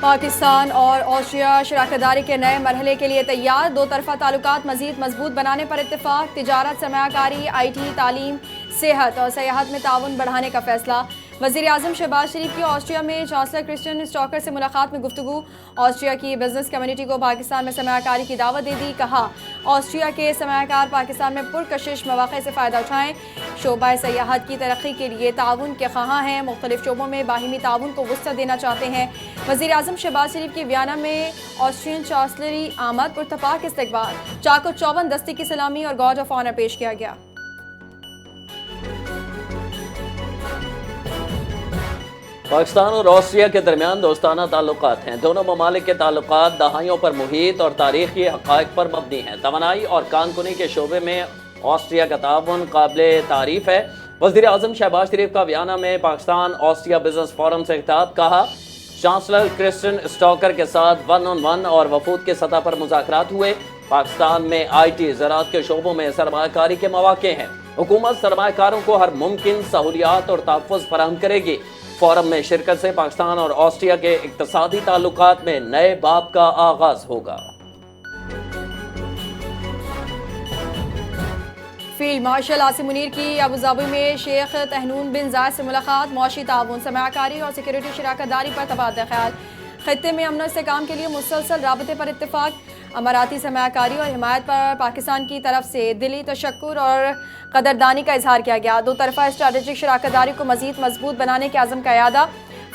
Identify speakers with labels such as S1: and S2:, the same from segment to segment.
S1: پاکستان اور آسٹریا شراکت داری کے نئے مرحلے کے لیے تیار، دو طرفہ تعلقات مزید مضبوط بنانے پر اتفاق، تجارت، سرمایہ کاری، آئی ٹی، تعلیم، صحت اور سیاحت میں تعاون بڑھانے کا فیصلہ۔ وزیر اعظم شہباز شریف کی آسٹریا میں چانسلر کرسٹین اسٹاکر سے ملاقات میں گفتگو، آسٹریا کی بزنس کمیونٹی کو پاکستان میں سرمایہ کاری کی دعوت دے دی، کہا آسٹریا کے سرمایہ کار پاکستان میں پرکشش مواقع سے فائدہ اٹھائیں، شعبہ سیاحت کی ترقی کے لیے تعاون کے خواہاں ہیں، مختلف شعبوں میں باہمی تعاون کو وسعت دینا چاہتے ہیں۔ وزیر اعظم شہباز شریف کی ویانا میں آسٹریین چانسلری آمد پر اتفاق استقبال، چاق و چوبند دستی کی سلامی اور گارڈ آف آنر پیش کیا گیا۔
S2: پاکستان اور آسٹریا کے درمیان دوستانہ تعلقات ہیں۔ دونوں ممالک کے تعلقات دہائیوں پر محیط اور تاریخی حقائق پر مبنی ہیں۔ توانائی اور کان کنی کے شعبے میں آسٹریا کا تعاون قابل تعریف ہے۔ وزیر اعظم شہباز شریف کا ویانا میں پاکستان آسٹریا بزنس فورم سے خطاب، کہا چانسلر کرسٹین اسٹاکر کے ساتھ 1 on 1 اور وفود کے سطح پر مذاکرات ہوئے۔ پاکستان میں آئی ٹی، زراعت کے شعبوں میں سرمایہ کاری کے مواقع ہیں۔ حکومت سرمایہ کاروں کو ہر ممکن سہولیات اور تحفظ فراہم کرے گی۔ فورم میں شرکت سے پاکستان اور آسٹریا کے اقتصادی تعلقات میں نئے باب کا آغاز ہوگا۔
S1: فیلڈ مارشل عاصم منیر کی ابوظہبی میں شیخ تہنون بن زاید سے ملاقات، معاشی تعاون، سرمایہ کاری اور سیکورٹی شراکت داری پر تبادلہ خیال، خطے میں امن و استحکام کے لیے مسلسل رابطے پر اتفاق، اماراتی سرمایہ کاری اور حمایت پر پاکستان کی طرف سے دلی تشکر اور قدردانی کا اظہار کیا گیا، دو طرفہ اسٹریٹجک شراکت داری کو مزید مضبوط بنانے کے عزم کا اعادہ۔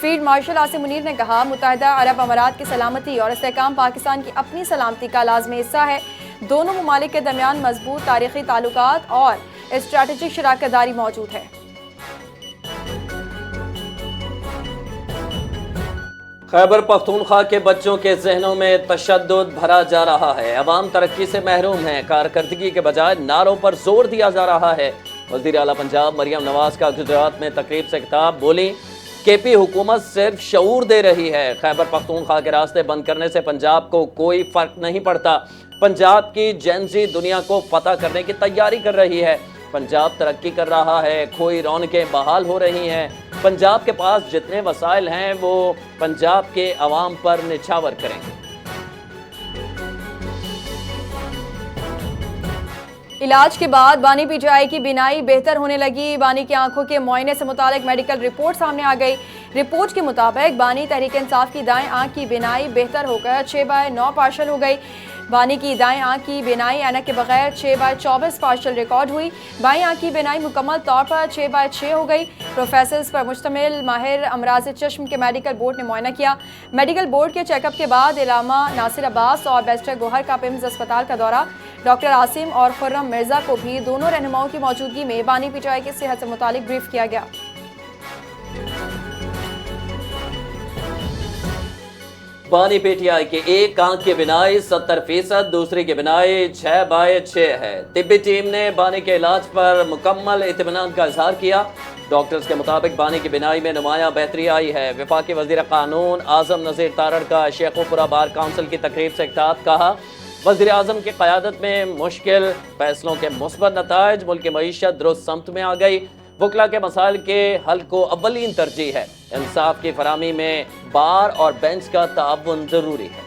S1: فیلڈ مارشل عاصم منیر نے کہا متحدہ عرب امارات کی سلامتی اور استحکام پاکستان کی اپنی سلامتی کا لازمی حصہ ہے، دونوں ممالک کے درمیان مضبوط تاریخی تعلقات اور اسٹریٹجک شراکت داری موجود ہے۔
S2: خیبر پختونخوا کے بچوں کے ذہنوں میں تشدد بھرا جا رہا ہے، عوام ترقی سے محروم ہیں، کارکردگی کے بجائے نعروں پر زور دیا جا رہا ہے۔ وزیر اعلیٰ پنجاب مریم نواز کا گجرات میں تقریب سے خطاب، بولی کے پی حکومت صرف شعور دے رہی ہے، خیبر پختونخوا کے راستے بند کرنے سے پنجاب کو کوئی فرق نہیں پڑتا، پنجاب کی جینزی دنیا کو فتح کرنے کی تیاری کر رہی ہے، پنجاب ترقی کر رہا ہے، کھوئی رونقیں بحال ہو رہی ہیں، پنجاب کے پاس جتنے وسائل ہیں وہ پنجاب کے عوام پر نچھاور کریں گے۔
S1: علاج کے بعد بانی پی ٹی آئی کی بینائی بہتر ہونے لگی، بانی کی آنکھوں کے معائنے سے متعلق میڈیکل رپورٹ سامنے آ گئی۔ رپورٹ کے مطابق بانی تحریک انصاف کی دائیں آنکھ کی بینائی بہتر ہو کر 6/9 پارشل ہو گئی۔ بانی کی دائیں آنکھ کی بینائی اینک کے بغیر 6/24 پارشل ریکارڈ ہوئی، بائیں آنکھ کی بینائی مکمل طور پر 6/6 ہو گئی۔ پروفیسرز پر مشتمل ماہر امراض چشم کے میڈیکل بورڈ نے معائنہ کیا۔ میڈیکل بورڈ کے چیک اپ کے بعد علامہ ناصر عباس اور بیرسٹر گوہر کا پمز اسپتال کا دورہ، ڈاکٹر عاصم اور خرم مرزا کو بھی دونوں رہنماؤں کی موجودگی میں بانی پی ٹی آئی کی صحت سے متعلق بریف کیا گیا۔
S2: بانی پی ٹی آئی کی ایک آنکھ کی بینائی 70%، دوسری کی بینائی 6/6 ہے۔ طبی ٹیم نے بانی کے علاج پر مکمل اطمینان کا اظہار کیا۔ ڈاکٹرز کے مطابق بانی کی بینائی میں نمایاں بہتری آئی ہے۔ وفاقی وزیر قانون اعظم نذیر تارڑ کا شیخوپورہ بار کونسل کی تقریب سے خطاب، کہا وزیر اعظم کی قیادت میں مشکل فیصلوں کے مثبت نتائج، ملک کی معیشت درست سمت میں آ گئی، وکلا کے مسائل کے حل کو اولین ترجیح ہے، انصاف کی فراہمی میں بار اور بینچ کا تعاون ضروری ہے۔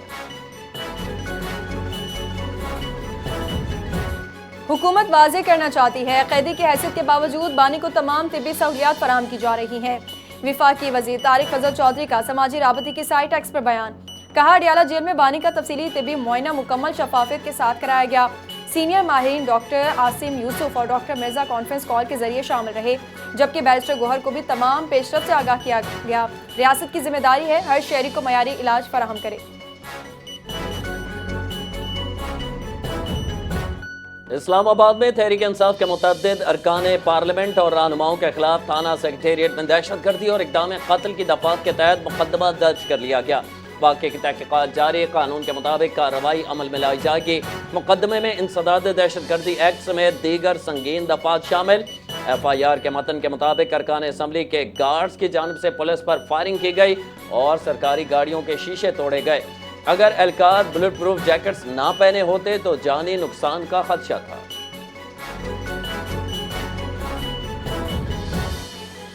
S1: حکومت واضح کرنا چاہتی ہے قیدی کی حیثیت کے باوجود بانی کو تمام طبی سہولیات فراہم کی جا رہی ہیں۔ وفاقی وزیر طارق فضل چودھری کا سماجی رابطے کی سائٹ ایکس پر بیان، کہا اڈیالہ جیل میں بانی کا تفصیلی طبی معائنہ مکمل شفافیت کے ساتھ کرایا گیا۔ سینئر ماہرین ڈاکٹر عاصم یوسف اور ڈاکٹر مرزا کانفرنس کال کے ذریعے شامل رہے، جبکہ بیرسٹر گوہر کو بھی تمام پیش رفت سے آگاہ کیا گیا۔ ریاست کی ذمہ داری ہے ہر شہری کو معیاری علاج فراہم کرے۔
S2: اسلام آباد میں تحریک انصاف کے متعدد ارکان پارلیمنٹ اور رہنماؤں کے خلاف تھانہ سیکریٹریٹ میں دہشت گردی اور اقدام قتل کی دفعات کے تحت مقدمہ درج کر لیا گیا۔ واقعے کی تحقیقات جاری، قانون کے مطابق کارروائی عمل میں لائی جائے گی۔ مقدمے میں انسداد دہشت گردی ایکٹ سمیت دیگر سنگین دفعات شامل۔ ایف آئی آر کے متن کے مطابق ارکان اسمبلی کے گارڈز کی جانب سے پولیس پر فائرنگ کی گئی اور سرکاری گاڑیوں کے شیشے توڑے گئے۔ اگر اہلکار بلٹ پروف جیکٹس نہ پہنے ہوتے تو جانی نقصان کا خدشہ تھا۔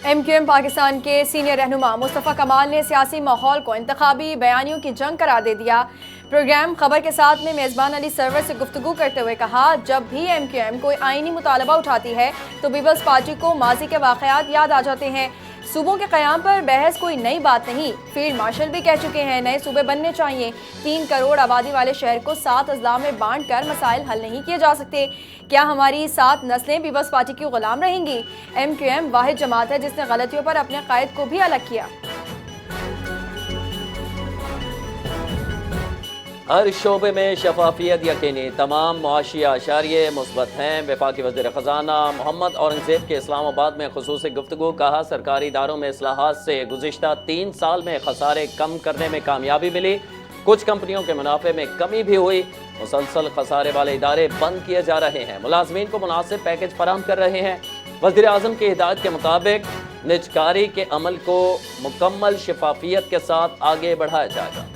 S1: MQM पाकिस्तान के सीनियर रहनुमा मुस्तफ़ा कमाल ने सियासी माहौल को इंतखाबी बयानियों की जंग करार दे दिया। प्रोग्राम खबर के साथ में मेज़बान अली सरवर से गुफ्तगू करते हुए कहा, जब भी MQM कोई आईनी मुतालबा उठाती है तो पीपल्स पार्टी को माजी के वाक़यात याद आ जाते हैं। सूबों के क़याम पर बहस कोई नई बात नहीं, फील्ड मार्शल भी कह चुके हैं नए सूबे बनने चाहिए। 3 करोड़ आबादी वाले शहर को 7 अजला में बांट कर मसाइल हल नहीं किए जा सकते। क्या हमारी 7 नस्लें पीपल्स पार्टी की गुलाम रहेंगी? MQM वाहिद जमात है जिसने गलतियों पर अपने कायद को भी अलग किया।
S2: हर शोबे में शफाफियत यकीनी, तमाम मुआशी आशारिये मुस्बत हैं। वफाकी वज़ीर ख़जाना मोहम्मद औरंगज़ेब के इस्लामाबाद में ख़ुसूसी गुफ्तगू। कहा, सरकारी इदारों में इस्लाहात से गुज़िश्ता 3 साल में खसारे कम करने में कामयाबी मिली। कुछ कंपनियों के मुनाफे में कमी भी हुई। मुसलसल खसारे वाले इदारे बंद किए जा रहे हैं। मुलाजमीन को मुनासिब पैकेज फराहम कर रहे हैं। वज़ीर आज़म की हिदायत के मुताबिक निजकारी के अमल को मुकम्मल शफाफियत के साथ आगे बढ़ाया जाएगा।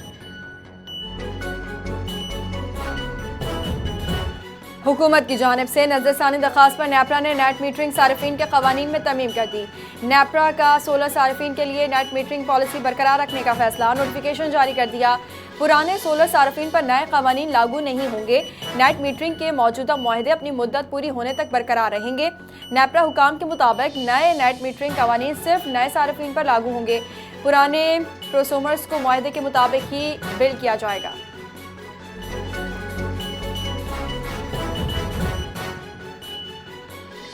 S1: हुकूमत की जानिब से नज़रसानी दरख्वास्त पर नेपरा ने नेट मीटरिंग सारिफीन के कवानीन में तरमीम कर दी। नेपरा का 16 सारिफीन के लिए नेट मीटरिंग पॉलिसी बरकरार रखने का फैसला, नोटिफिकेशन जारी कर दिया। पुराने 16 सारिफीन पर नए कवानीन लागू नहीं होंगे। नेट मीटरिंग के मौजूदा मुआहदे अपनी मुद्दत पूरी होने तक बरकरार रहेंगे। नेपरा हुकाम के मुताबिक नए नेट मीटरिंग कवानीन सिर्फ नए सारिफीन पर लागू होंगे। पुराने प्रोसोमर्स को मुआहदे के मुताबिक ही बिल किया जाएगा।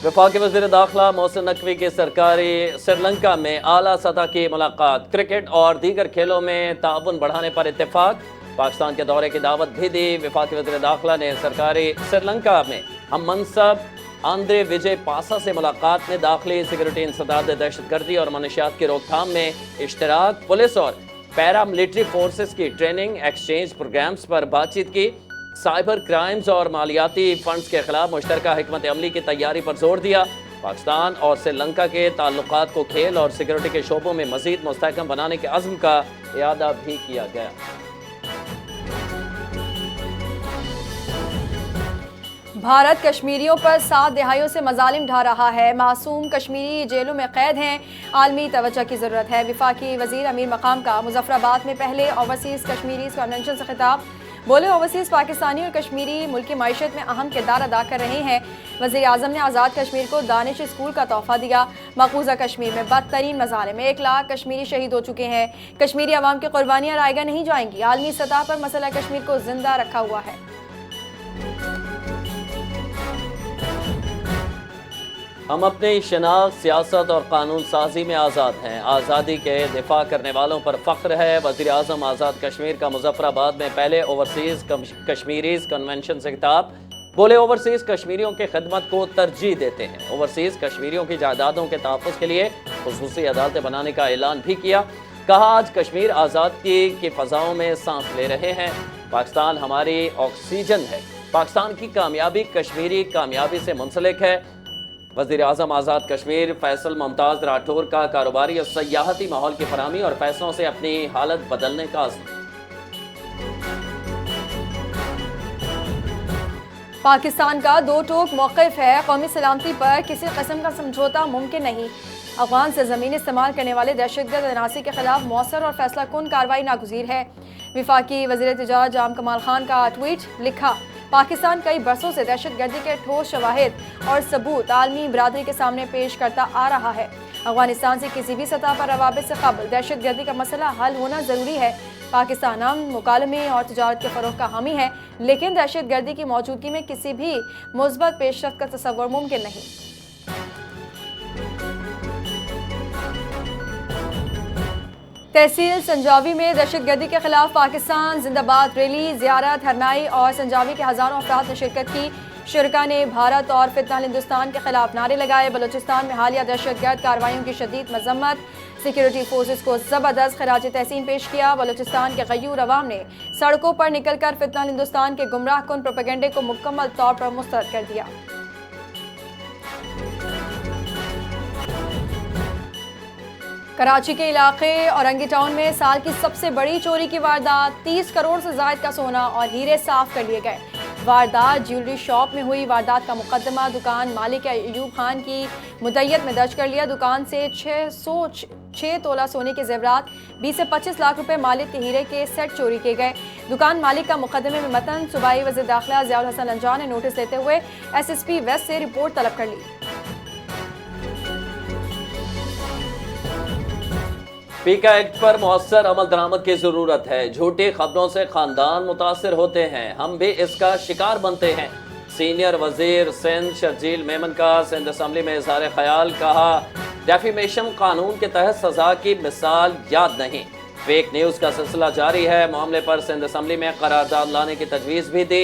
S2: वफाकी वज़ीर दाखिला मोहसिन नकवी की सरकारी श्रीलंका में आला सतह की मुलाकात। क्रिकेट और दीगर खेलों में ताउन बढ़ाने पर इत्तेफाक। पाकिस्तान के दौरे की दावत भी दी। वफाकी वज़ीर दाखिला ने सरकारी श्रीलंका में हम मनसब आंद्रे विजय पासा से मुलाकात में दाखिली सिक्योरिटी इंसदाद, दहशतगर्दी और मनशियात की रोकथाम में इश्तराक, पुलिस और पैरा मिलिट्री फोर्सेस की ट्रेनिंग एक्सचेंज प्रोग्राम्स पर बातचीत की। साइबर क्राइम्स और मालियाती फंड्स के खिलाफ मुश्तरका हिकमत अमली की तैयारी पर जोर दिया। पाकिस्तान और श्रीलंका के ताल्लुकात को खेल और सिक्योरिटी के शोबों में मजीद मुस्तहकम बनाने के अज़्म का इयादा भी किया गया।
S1: भारत कश्मीरियों पर 7 दहाइयों से मजालिम ढा रहा है। मासूम कश्मीरी जेलों में कैद हैं। आलमी तवज्जो की ज़रूरत है। वफाकी वज़ीर अमीर मकाम का मुजफ्फराबाद में पहले ओवरसीज़ कश्मीरीज़ कन्वेंशन से खिताब। बोले, ओवरसीज़ पाकिस्तानी और कश्मीरी मुल्क की मईशत में अहम किरदार अदा कर रहे हैं। वज़ीर आज़म ने आज़ाद कश्मीर को दानिश स्कूल का तोहफ़ा दिया। मकबूजा कश्मीर में बदतरीन मसाले में 1 लाख कश्मीरी शहीद हो चुके हैं। कश्मीरी अवाम की कुर्बानियाँ रायगा नहीं जाएंगी। आलमी सतह पर मसला कश्मीर को जिंदा रखा हुआ है।
S2: हम अपनी शनाख्त, सियासत और कानून साजी में आज़ाद हैं। आज़ादी के दिफा करने वालों पर फ़ख्र है। वज़ीर आज़म आज़ाद कश्मीर का मुजफ्फराबाद में पहले ओवरसीज़ कश्मीरीज़ कन्वेंशन से खिताब। बोले, ओवरसीज़ कश्मीरियों की खिदमत को तरजीह देते हैं। ओवरसीज़ कश्मीरियों की जायदादों के तहफ़्फ़ुज़ के लिए खुसूसी अदालतें बनाने का ऐलान भी किया। कहा, आज कश्मीर आज़ादी की फ़ज़ाओं में सांस ले रहे हैं। पाकिस्तान हमारी ऑक्सीजन है। पाकिस्तान की कामयाबी कश्मीरी कामयाबी से मुंसलिक है। वज़ीर आज़म आज़ाद कश्मीर फैसल मुमताज़ राठौर का कारोबारी और सयाहती माहौल की फराहमी और फैसलों से अपनी हालत बदलने का अज़्म।
S1: पाकिस्तान का 2 टोक मौक़िफ़ है। कौमी सलामती पर किसी किस्म का समझौता मुमकिन नहीं। अफ़गान से ज़मीन इस्तेमाल करने वाले दहशतगर्द अनासी के खिलाफ मौसर और फैसला कुन कार्रवाई नागुज़ीर है। वफाकी वज़ीर तिजारत जाम कमाल खान का ट्वीट। लिखा, पाकिस्तान कई बरसों से दहशतगर्दी के ठोस शवाहिद और सबूत आलमी बरादरी के सामने पेश करता आ रहा है। अफगानिस्तान से किसी भी सतह पर रवाबित से कबल दहशतगर्दी का मसला हल होना ज़रूरी है। पाकिस्तान अमन, मुकालमे और तिजारत के फ़रोग़ का हामी है, लेकिन दहशतगर्दी की मौजूदगी में किसी भी मुस्बत पेशरफ्त का तसव्वुर मुमकिन नहीं। तहसील संजावी में दहशतगर्दी के खिलाफ पाकिस्तान जिंदाबाद रैली, ज़ियारत, हरनाई और संजावी के हज़ारों अफराद ने शिरकत की। शुरका ने भारत और फितना हिंदुस्तान के खिलाफ नारे लगाए। बलूचिस्तान में हालिया दहशतगर्द कार्रवाइयों की शदीद मजम्मत। सिक्योरिटी फोर्सेस को ज़बरदस्त खराज तहसीन पेश किया। बलूचिस्तान के गयूर अवाम ने सड़कों पर निकल कर फितना हिंदुस्तान के गुमराह कुन प्रोपेगेंडे को मुकम्मल तौर पर मुस्तरद कर दिया। कराची के इलाके औरंगी टाउन में साल की सबसे बड़ी चोरी की वारदात। 30 करोड़ से ज़ायद का सोना और हीरे साफ कर लिए गए। वारदात ज्वेलरी शॉप में हुई। वारदात का मुकदमा दुकान मालिक अयूब खान की मुद्दइयत में दर्ज कर लिया। दुकान से 6 तोला सोने के जेवरात 20 से 25 लाख रुपए मालिक के हीरे के सेट चोरी किए गए। दुकान मालिक का मुकदमे में मतन सूबाई वज़ीर दाखिला ज़ियाउल हसन अंजान ने नोटिस लेते हुए SSP वेस्ट से रिपोर्ट तलब कर ली।
S2: पीका एक्ट पर मौसर अमल दरामद की जरूरत है। झूठी खबरों से खानदान मुतासिर होते हैं, हम भी इसका शिकार बनते हैं। सीनियर वजीर सिंध शर्जील मेमन का सिंध असम्बली में इजहार ख्याल। कहा, डेफिमेशन कानून के तहत सजा की मिसाल याद नहीं। फेक न्यूज का सिलसिला जारी है। मामले पर सिंध असम्बली में करारदाद लाने की तजवीज़ भी दी।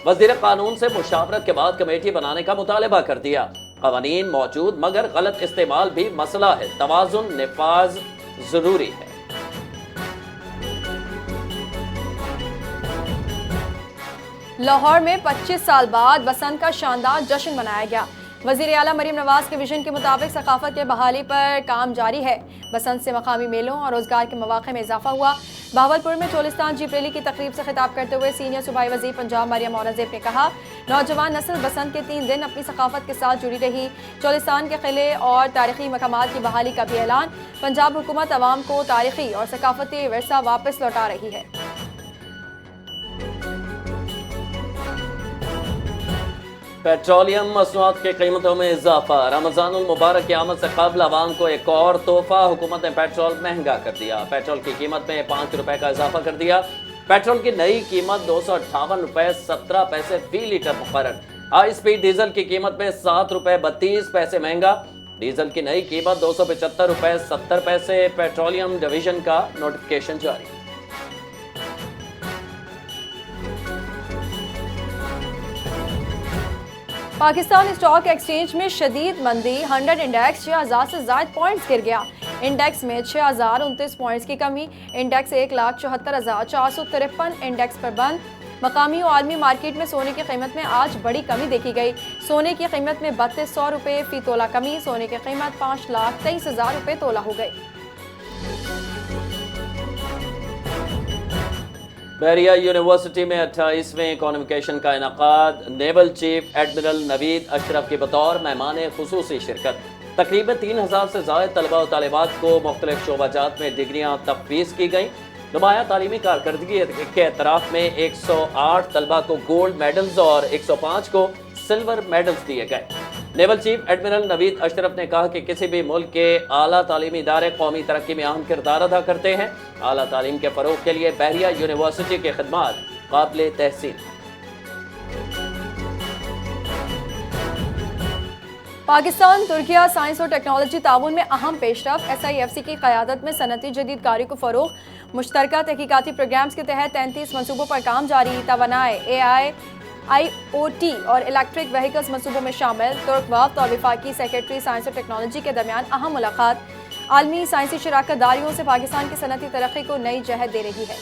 S2: वजीर कानून से मुशावरत के बाद कमेटी बनाने का मुतालबा कर दिया। कवानीन मौजूद मगर गलत इस्तेमाल भी मसला है, तवाज़ुन निफाज जरूरी है।
S1: लाहौर में 25 साल बाद बसंत का शानदार जश्न मनाया गया। वज़ीर आला मरीम नवाज के विजन के मुताबिक सकाफत के बहाली पर काम जारी है। बसंत से मकामी मेलों और रोजगार के मौक़े में इजाफा हुआ। बहावलपुर में चोलिस्तान जीप रैली की तकरीब से खिताब करते हुए सीनियर सूबाई वज़ीर पंजाब मरियम औरंगज़ेब ने कहा, नौजवान नस्ल बसंत के 3 दिन अपनी सकाफत के साथ जुड़ी रही। चोलिस्तान के किले और तारीखी मकामात की बहाली का भी ऐलान। पंजाब हुकूमत अवाम को तारीखी और सकाफती विरसा वापस लौटा रही है।
S2: पेट्रोलियम मसनूआत की कीमतों में इजाफा। रमज़ानुल मुबारक की आमद से कबल आवाम को एक और तोहफा, हुकूमत ने पेट्रोल महंगा कर दिया। पेट्रोल की कीमत में 5 रुपए का इजाफा कर दिया। पेट्रोल की नई कीमत 258 रुपए 17 पैसे फी लीटर मुकर्रर। हाई स्पीड डीजल की कीमत में 7 रुपए 32 पैसे महंगा। डीजल की नई कीमत 275 रुपए 70 पैसे। पेट्रोलियम डिवीजन का नोटिफिकेशन जारी।
S1: पाकिस्तान स्टॉक एक्सचेंज में शदीद मंदी। 100 इंडेक्स 6000 से ज़ायद पॉइंट्स गिर गया। इंडेक्स में 6029 पॉइंट्स की कमी। इंडेक्स 1,74,453 इंडेक्स पर बंद। मकामी और आलमी मार्केट में सोने की कीमत में आज बड़ी कमी देखी गई। सोने की कीमत में 3200 रुपये फी तोला कमी। सोने की कीमत 5,23,000 रुपये तोला हो गई।
S2: बहरिया यूनिवर्सिटी में 28वें कॉन्वोकेशन का इनकाद। Naval chief admiral Naveed Ashraf की बतौर मेहमान खुसूसी शिरकत। तकरीबन 3000 से ज़ायद तलबा और तालिबात को मुख्तलिफ शोबाजात में डिग्रियाँ तफवीज़ की गई। नुमाया तालीमी कारकर्दगी के एतराफ़ में 108 तलबा को गोल्ड मेडल्स और 105 को सिल्वर मेडल्स दिए गए। Naval chief admiral Naveed Ashraf ने कहा कि किसी भी मुल्क के आला तालीमी इदारे कौमी तरक्की में अहम किरदार अदा करते हैं। आला तालीम के फ़रोग़ के लिए बहरिया यूनिवर्सिटी के खिदमात काबिल तहसीन।
S1: पाकिस्तान तुर्किया साइंस और टेक्नोलॉजी ताउन में अहम पेशरफ। SIFC की क़यादत में सनती जदीदकारी को फ़रोग़। मुश्तरका तहकीकाती प्रोग्राम्स के तहत 33 मनसूबों पर काम जारी। तवानाई, AI, IoT और इलेक्ट्रिक व्हीकल्स मनसूबों में शामिल। तुर्क वफ़द और वफाकी सेक्रेटरी साइंस और टेक्नोलॉजी के दरमियान अहम मुलाकात। आलमी साइंसी शराकत दारियों से पाकिस्तान की सनती तरक्की को नई जहत दे रही है।